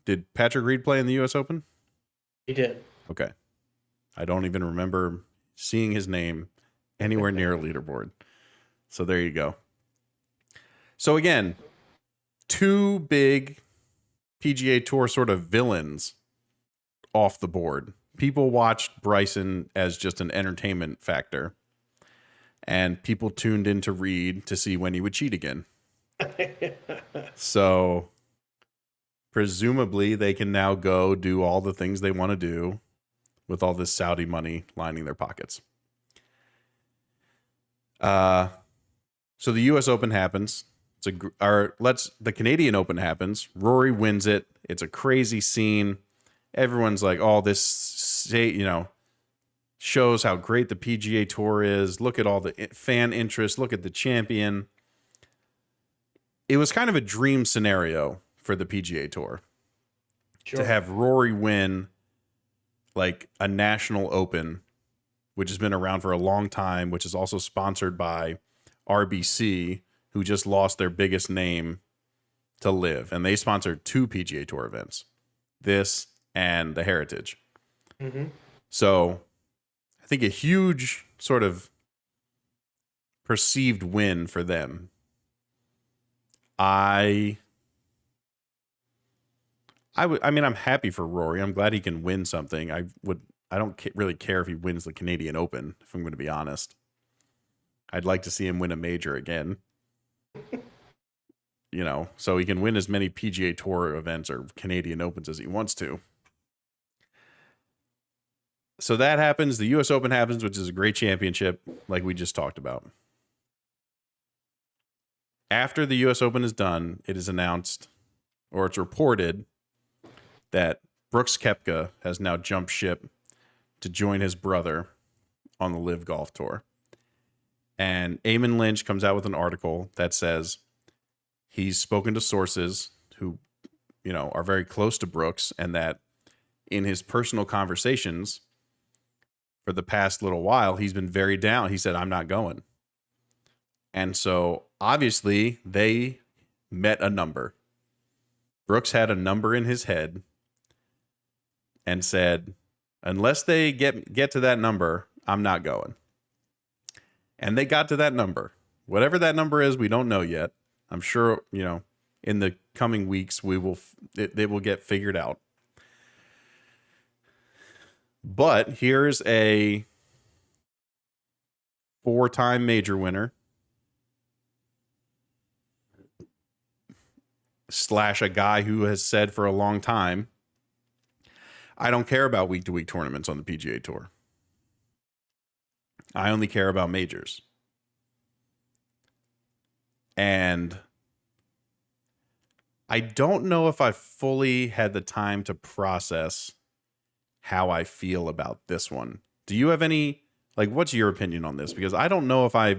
Did Patrick Reed play in the US Open? He did. Okay. I don't even remember seeing his name anywhere near a leaderboard. So there you go. So again, two big PGA Tour sort of villains off the board. People watched Bryson as just an entertainment factor. And people tuned into Reed to see when he would cheat again. So presumably they can now go do all the things they want to do with all this Saudi money lining their pockets. So the US Open happens. The Canadian Open happens. Rory wins it. It's a crazy scene. Everyone's like, "Oh, this shows how great the PGA Tour is. Look at all the fan interest. Look at the champion." It was kind of a dream scenario for the PGA Tour to have Rory win like a national open, which has been around for a long time, which is also sponsored by RBC, who just lost their biggest name to Live. And they sponsored 2 PGA Tour events, this and the Heritage. Mm-hmm. So I think a huge sort of perceived win for them. I'm happy for Rory. I'm glad he can win something. I don't really care if he wins the Canadian Open, if I'm going to be honest. I'd like to see him win a major again. So he can win as many PGA Tour events or Canadian Opens as he wants to. So that happens. The US Open happens, which is a great championship, like we just talked about. After the US Open is done, it is announced, or it's reported, that Brooks Koepka has now jumped ship to join his brother on the Live Golf Tour. And Eamon Lynch comes out with an article that says he's spoken to sources who, are very close to Brooks, and that in his personal conversations for the past little while, he's been very down. He said, "I'm not going." And so obviously they met a number. Brooks had a number in his head and said, unless they get to that number, I'm not going. And they got to that number. Whatever that number is, we don't know yet. I'm sure, in the coming weeks, it will get figured out. But here's a 4-time major winner / a guy who has said for a long time, I don't care about week-to-week tournaments on the PGA Tour. I only care about majors. And I don't know if I fully had the time to process how I feel about this one. Do you have any, what's your opinion on this? Because I don't know if I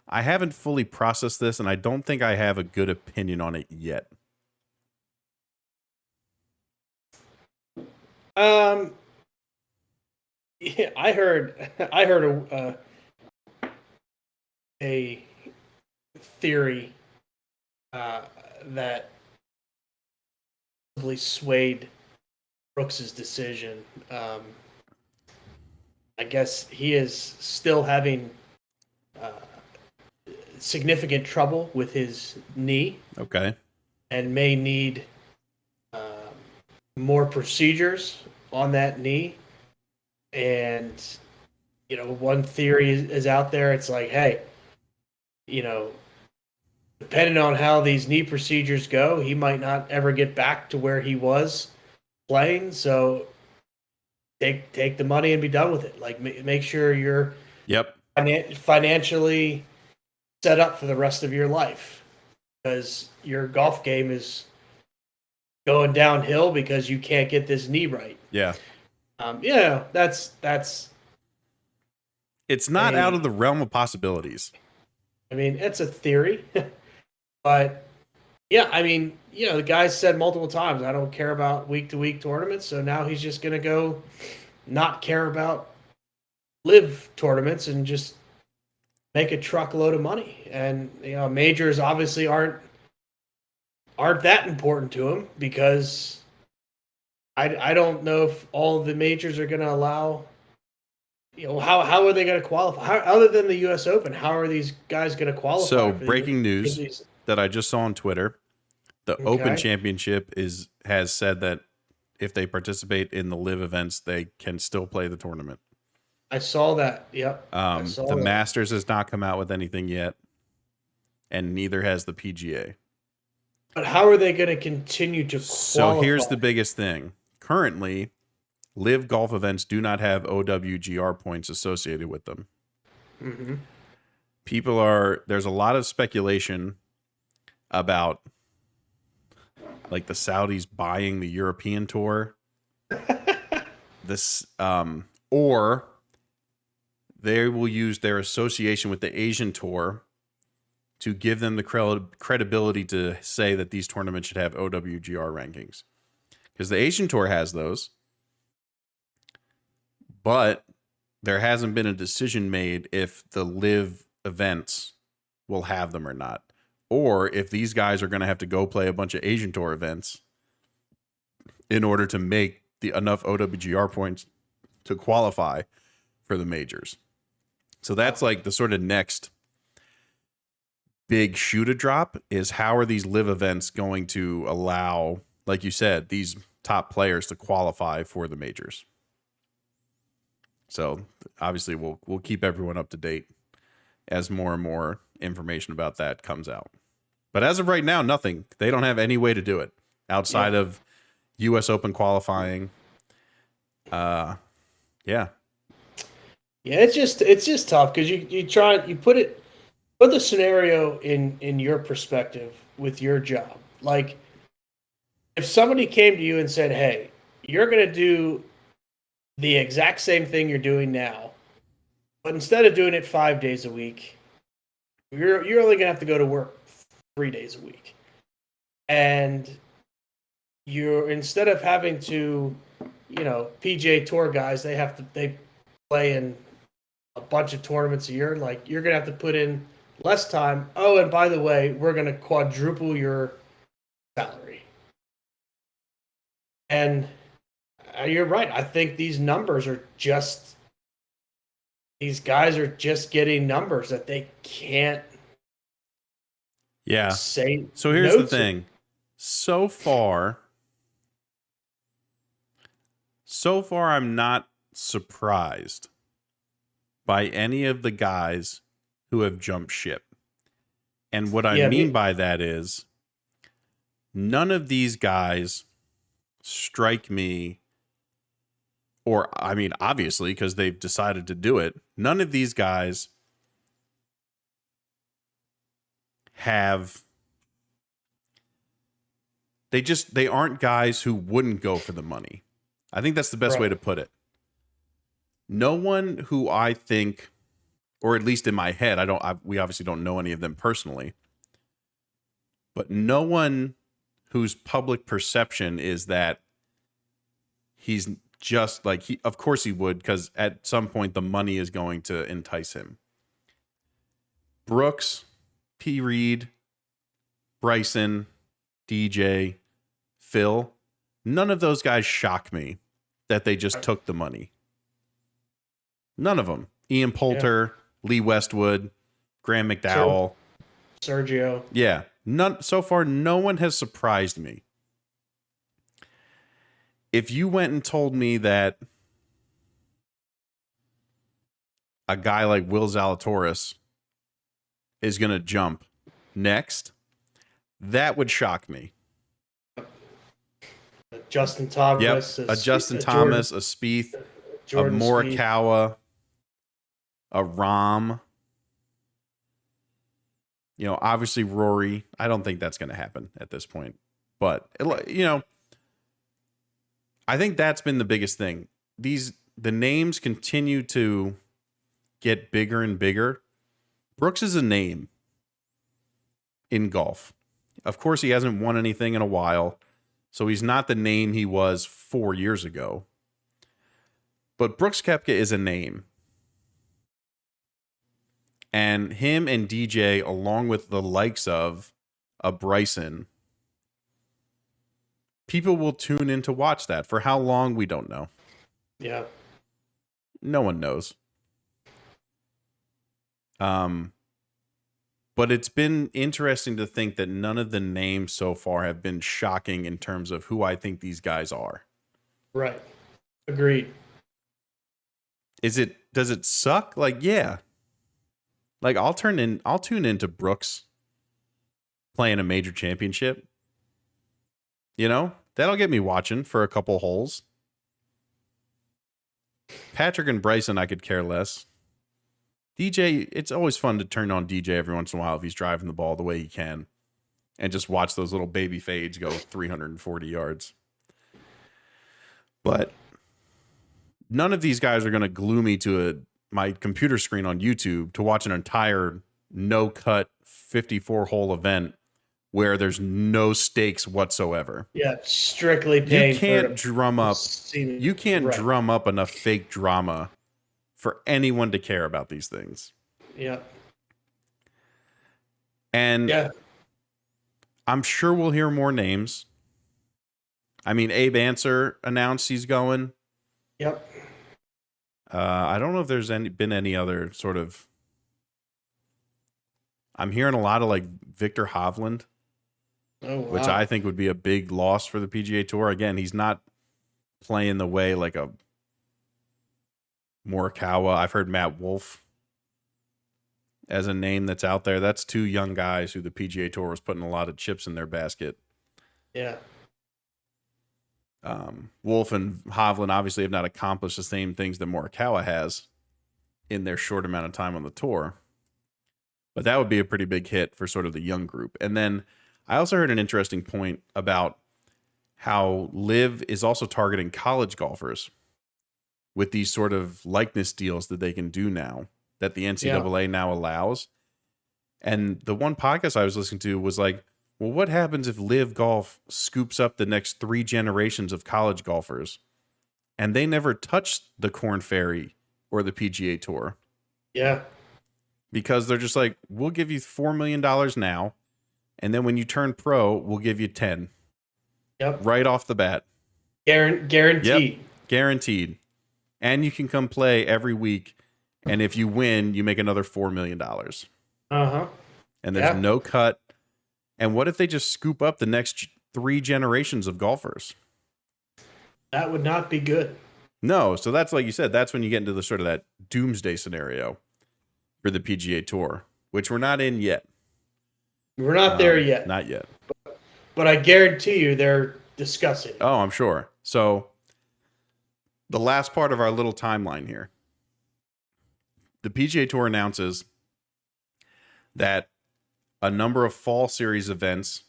haven't fully processed this, and I don't think I have a good opinion on it yet. Yeah, I heard a theory that probably swayed Brooks's decision. I guess he is still having uh, significant trouble with his knee Okay. and may need um, more procedures on that knee. And, one theory is out there. It's like, hey, you know, depending on how these knee procedures go, he might not ever get back to where he was playing. So take the money and be done with it. Like make sure you're Yep. financially set up for the rest of your life, because your golf game is going downhill because you can't get this knee right. Yeah. That's. It's not out of the realm of possibilities. I mean, it's a theory, but yeah, I mean, the guy said multiple times, I don't care about week to week tournaments. So now he's just going to go not care about live tournaments and just make a truckload of money. And, majors obviously aren't that important to him, because I don't know if all of the majors are going to allow, how are they going to qualify? Other than the U.S. Open, how are these guys going to qualify? So breaking news that I just saw on Twitter, the Open Championship has said that if they participate in the live events, they can still play the tournament. I saw that. Yep. The Masters has not come out with anything yet, and neither has the PGA. But how are they going to continue to qualify? So here's the biggest thing. Currently, live golf events do not have OWGR points associated with them. Mm-hmm. There's a lot of speculation about like the Saudis buying the European tour. Or they will use their association with the Asian tour to give them the credibility to say that these tournaments should have OWGR rankings. Because the Asian tour has those, but there hasn't been a decision made if the live events will have them or not. Or if these guys are going to have to go play a bunch of Asian tour events in order to make enough OWGR points to qualify for the majors. So that's like the sort of next big shoe to drop, is how are these live events going to allow, like you said, these top players to qualify for the majors. So obviously we'll keep everyone up to date as more and more information about that comes out. But as of right now, nothing. They don't have any way to do it outside of U.S. Open qualifying. Yeah, it's just tough, because you put the scenario in your perspective with your job. Like, if somebody came to you and said, "Hey, you're going to do the exact same thing you're doing now, but instead of doing it 5 days a week, you're only going to have to go to work 3 days a week, and instead of having to, PGA Tour guys, they play in a bunch of tournaments a year. Like, you're gonna have to put in less time. Oh, and by the way, we're gonna quadruple your salary." And you're right. I think these numbers are just, these guys are just getting numbers that they can't. Yeah. Say. So here's the thing. So far, I'm not surprised by any of the guys who have jumped ship. And what I mean by that is, none of these guys strike me, or I mean, obviously, because they've decided to do it, none of these guys have, they aren't guys who wouldn't go for the money. I think that's the best way to put it. No one who I think, or at least in my head, we obviously don't know any of them personally, but no one whose public perception is that he's just like, of course he would, because at some point the money is going to entice him. Brooks, P. Reed, Bryson, DJ, Phil, None of those guys shock me that they just took the money. None of them. Ian Poulter, Lee Westwood, Graham McDowell, Sergio. Yeah. None so far, no one has surprised me. If you went and told me that a guy like Will Zalatoris is going to jump next, that would shock me. Justin Thomas. Yep. A Justin Thomas, a Spieth, a Morikawa, a Rahm. You know, obviously Rory. I don't think that's going to happen at this point. But, you know, I think that's been the biggest thing. The names continue to get bigger and bigger. Brooks is a name in golf. Of course, he hasn't won anything in a while, so he's not the name he was 4 years ago. But Brooks Koepka is a name. And him and DJ, along with the likes of a Bryson, people will tune in to watch that. For how long, we don't know. Yeah. No one knows. But it's been interesting to think that none of the names so far have been shocking in terms of who I think these guys are. Right. Agreed. Does it suck? Like, yeah. Like I'll tune into Brooks playing a major championship. You know, that'll get me watching for a couple holes. Patrick and Bryson, I could care less. DJ, it's always fun to turn on DJ every once in a while if he's driving the ball the way he can and just watch those little baby fades go 340 yards. But none of these guys are going to glue me to my computer screen on YouTube to watch an entire no-cut 54-hole event where there's no stakes whatsoever. Yeah, strictly paying. You can't drum up enough fake drama for anyone to care about these things. Yeah. And I'm sure we'll hear more names. I mean, Abe Answer announced he's going. Yep. I don't know if there's been any other sort of. I'm hearing a lot of like Victor Hovland, which I think would be a big loss for the PGA Tour. Again, he's not playing the way like a Morikawa. I've heard Matt Wolff as a name that's out there. That's two young guys who the PGA Tour was putting a lot of chips in their basket. Yeah. Wolff and Hovland obviously have not accomplished the same things that Morikawa has in their short amount of time on the tour. But that would be a pretty big hit for sort of the young group. And then I also heard an interesting point about how LIV is also targeting college golfers with these sort of likeness deals that they can do now that the NCAA now allows. And the one podcast I was listening to was like, well, what happens if LIV Golf scoops up the next 3 generations of college golfers and they never touch the Korn Ferry or the PGA Tour? Yeah. Because they're just like, we'll give you $4 million now. And then when you turn pro, we'll give you 10. Yep. Right off the bat. Guaranteed. Yep. Guaranteed. And you can come play every week. And if you win, you make another $4 million. Uh-huh. And there's no cut. And what if they just scoop up the next 3 generations of golfers? That would not be good. No. So that's like you said, that's when you get into the sort of that doomsday scenario for the PGA Tour, which we're not in yet. We're not there yet. Not yet. But I guarantee you they're discussing. Oh, I'm sure. So the last part of our little timeline here. The PGA Tour announces that a number of fall series events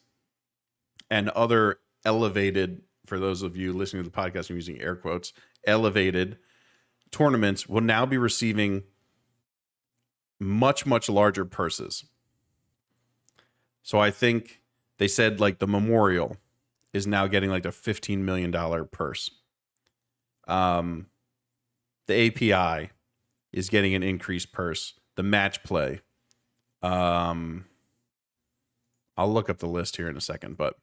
and other elevated, for those of you listening to the podcast, I'm using air quotes, elevated tournaments will now be receiving much, much larger purses. So I think they said like the Memorial is now getting like a $15 million purse. The API is getting an increased purse. The match play. I'll look up the list here in a second, but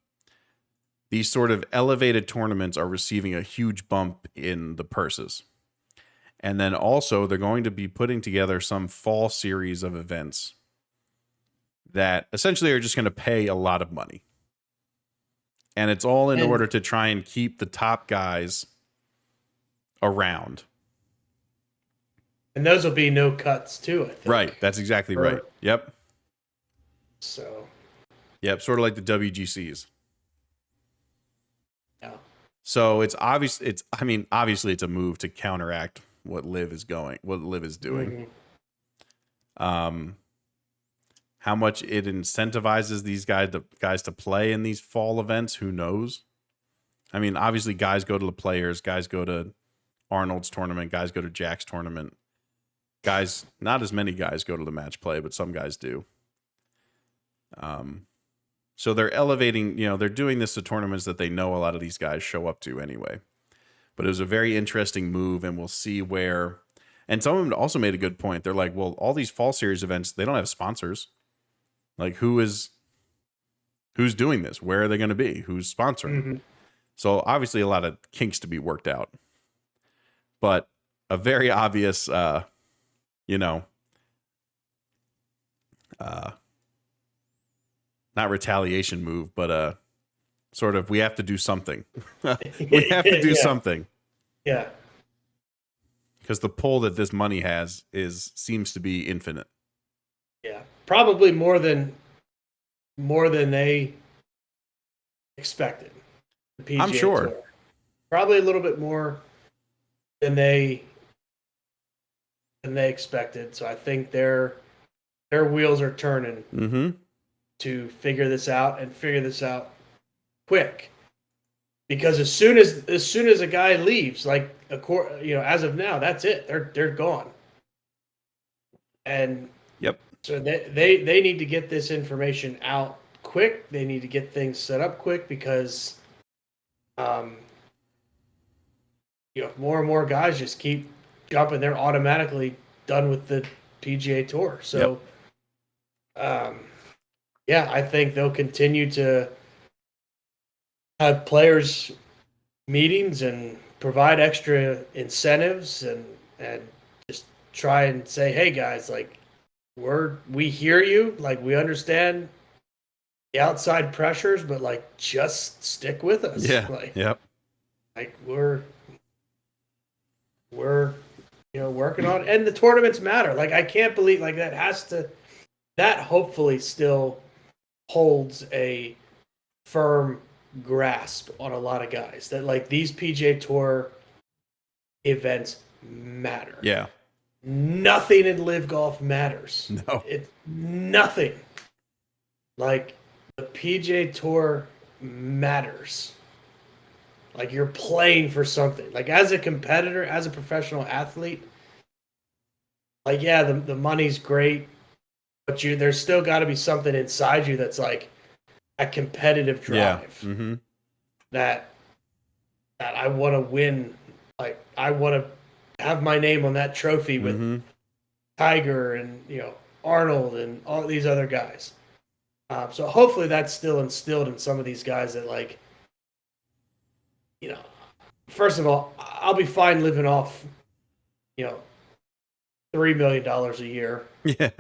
these sort of elevated tournaments are receiving a huge bump in the purses. And then also they're going to be putting together some fall series of events that essentially are just going to pay a lot of money. And it's all in order to try and keep the top guys around. And those will be no cuts too, I think. Right. That's exactly right. Yep. So. Yep. Sort of like the WGCs. Yeah. So it's obvious. Obviously it's a move to counteract what Liv is doing. Mm-hmm. How much it incentivizes these guys to play in these fall events, who knows? I mean, obviously guys go to the Players, guys go to Arnold's tournament, guys go to Jack's tournament. Guys, not as many guys go to the match play, but some guys do. So they're elevating, they're doing this to tournaments that they know a lot of these guys show up to anyway. But it was a very interesting move, and we'll see where. And some of them also made a good point. They're like, well, all these fall series events, they don't have sponsors. Like, who's doing this? Where are they going to be? Who's sponsoring? Mm-hmm. So obviously a lot of kinks to be worked out. But a very obvious, not retaliation move, but sort of, we have to do something. We have to do something. Yeah. Because the pull that this money has seems to be infinite. Yeah. Probably more than they expected. The PGA I'm sure. Tour. Probably a little bit more than they expected. So I think their wheels are turning to figure this out quick. Because as soon as a guy leaves, like as of now, that's it. They're gone. And yep. So they need to get this information out quick. They need to get things set up quick because, more and more guys just keep jumping. They're automatically done with the PGA Tour. So, I think they'll continue to have players meetings and provide extra incentives and just try and say, hey guys, like, we hear you, like, we understand the outside pressures, but like, just stick with us. Yeah. Like, yep. Like we're working on it. And the tournaments matter. Like, I can't believe that hopefully still holds a firm grasp on a lot of guys that, like, these PGA Tour events matter. Yeah. Nothing in live golf matters. No. It's nothing. Like, the PGA Tour matters. Like, you're playing for something. Like, as a competitor, as a professional athlete, like, yeah, the money's great, but there's still got to be something inside you that's like a competitive drive. Yeah. Mm-hmm. That I want to win. Like, I want to have my name on that trophy with Tiger and Arnold and all these other guys. So hopefully that's still instilled in some of these guys that, like, first of all, I'll be fine living off, $3 million a year. Yeah.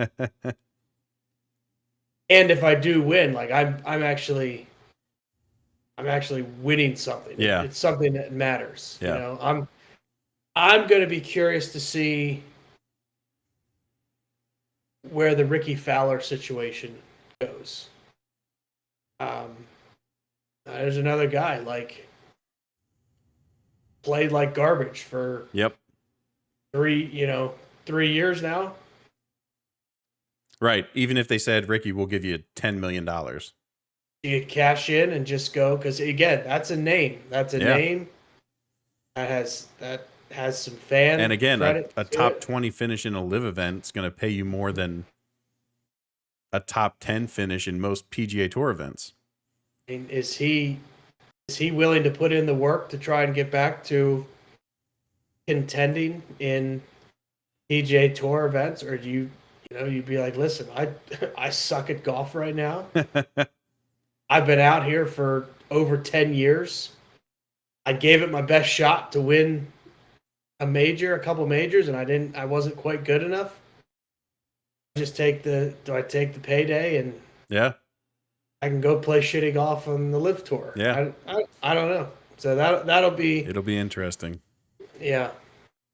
And if I do win, like, I'm actually winning something. Yeah. It's something that matters. Yeah. I'm going to be curious to see where the Ricky Fowler situation goes. There's another guy, like, played like garbage for 3 years now. Right. Even if they said, Ricky, we'll give you $10 million. You cash in and just go, because again, that's a name. That's a name that has some fan. And again, a top it. 20 finish in a live event is going to pay you more than a top 10 finish in most PGA Tour events. I mean, is he willing to put in the work to try and get back to contending in PGA Tour events, or do you'd be like, listen, I suck at golf right now. I've been out here for over 10 years. I gave it my best shot to win a couple majors, and I wasn't quite good enough. Do I take the payday and Yeah. I can go play shitty golf on the Live Tour? Yeah. I don't know. So it'll be interesting. Yeah.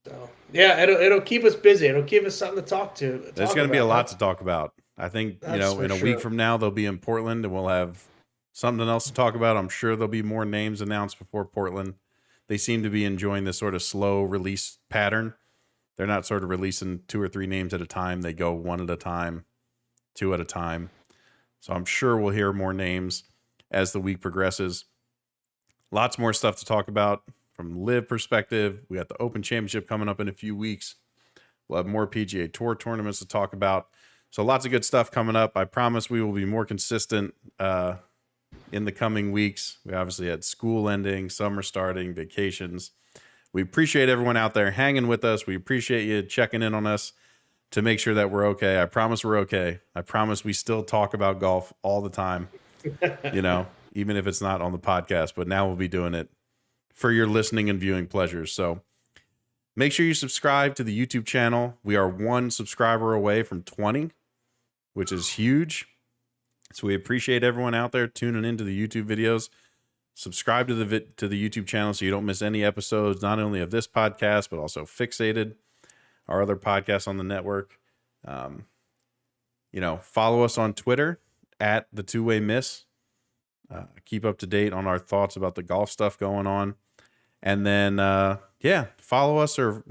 So yeah, it'll keep us busy. It'll give us something to talk to. There's going to be a lot to talk about. I think, in a week from now, they'll be in Portland and we'll have something else to talk about. I'm sure there'll be more names announced before Portland. They seem to be enjoying this sort of slow release pattern. They're not sort of releasing 2 or 3 names at a time. They go 1 at a time, 2 at a time. So I'm sure we'll hear more names as the week progresses. Lots more stuff to talk about from Live perspective. We got the Open Championship coming up in a few weeks. We'll have more PGA Tour tournaments to talk about. So lots of good stuff coming up. I promise we will be more consistent in the coming weeks. We obviously had school ending, summer starting, vacations. We appreciate everyone out there hanging with us. We appreciate you checking in on us to make sure that we're okay. I promise we're okay. I promise we still talk about golf all the time, even if it's not on the podcast. But now we'll be doing it for your listening and viewing pleasures. So make sure you subscribe to the YouTube channel. We are 1 subscriber away from 20, which is huge. So we appreciate everyone out there tuning into the YouTube videos. Subscribe to the YouTube channel so you don't miss any episodes, not only of this podcast, but also Fixated, our other podcasts on the network. Follow us on Twitter at the Two Way Miss. Keep up to date on our thoughts about the golf stuff going on. And then, follow us or,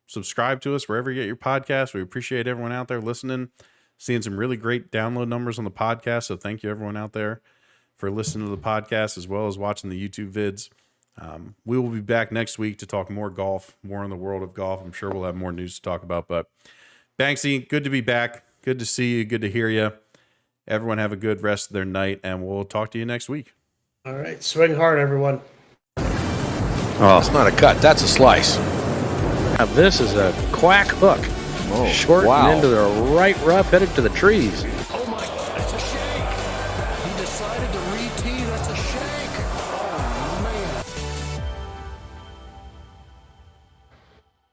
subscribe to us wherever you get your podcasts. We appreciate everyone out there listening, seeing some really great download numbers on the podcast. So thank you everyone out there for listening to the podcast as well as watching the YouTube vids. We will be back next week to talk more golf, more in the world of golf. I'm sure we'll have more news to talk about, but Banksy, good to be back. Good to see you. Good to hear you. Everyone have a good rest of their night, and we'll talk to you next week. All right. Swing hard, everyone. Oh, it's not a cut. That's a slice. Now this is a quack hook. Oh, Short wow. and into the right rough, headed to the trees. Oh my, that's a shank. He decided to re-tee. That's a shank.